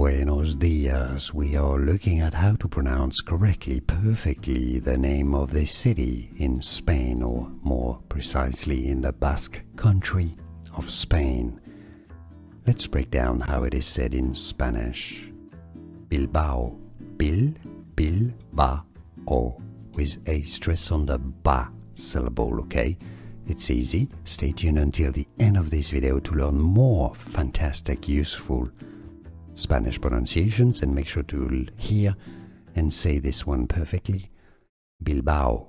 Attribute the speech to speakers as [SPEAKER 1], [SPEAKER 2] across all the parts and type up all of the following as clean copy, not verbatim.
[SPEAKER 1] Buenos dias. We are looking at how to pronounce correctly, perfectly, the name of this city in Spain, or more precisely in the Basque country of Spain. Let's break down how it is said in Spanish. Bilbao, Bilbao, with a stress on the ba syllable, okay? It's easy. Stay tuned until the end of this video to learn more fantastic, useful Spanish pronunciations, and make sure to hear and say this one perfectly. Bilbao.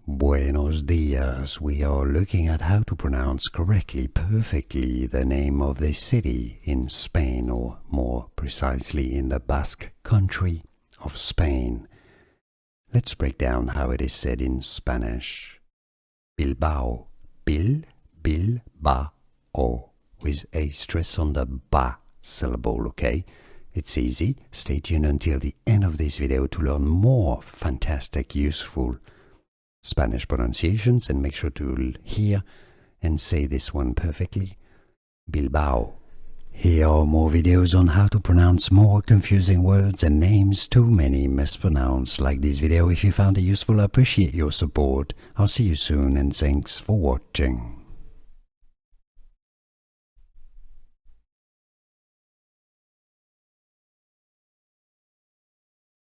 [SPEAKER 1] Buenos dias. We are looking at how to pronounce correctly, perfectly, the name of this city in Spain, or more precisely in the Basque country of Spain. Let's break down how it is said in Spanish. Bilbao, Bilbao, with a stress on the ba syllable, okay? It's easy. Stay tuned until the end of this video to learn more fantastic, useful Spanish pronunciations, and make sure to hear and say this one perfectly. Bilbao. Here are more videos on how to pronounce more confusing words and names too many mispronounced. Like this video if you found it useful. I appreciate your support. I'll see you soon, and thanks for watching.